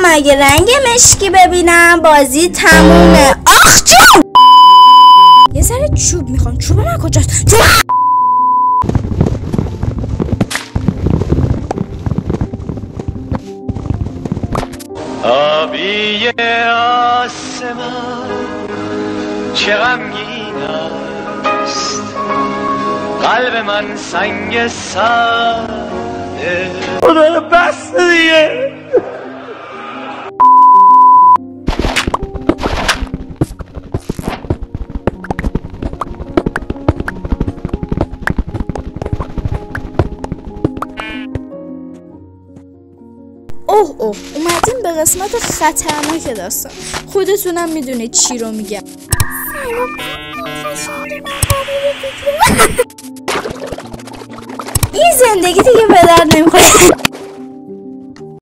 مگه رنگ مشکی ببینم بازی تمومه. آخ جون یه ذره چوب میخوام. چوب من کجاست؟ چوب آبی آسمان چه غمگین است، قلب من سنگ ساده. خدا بس دیگه. اوه اومدیم به قسمت خطرناک داستان. خودتونم میدونید چی رو میگم. این زندگی دیگه به درد نمیخوره.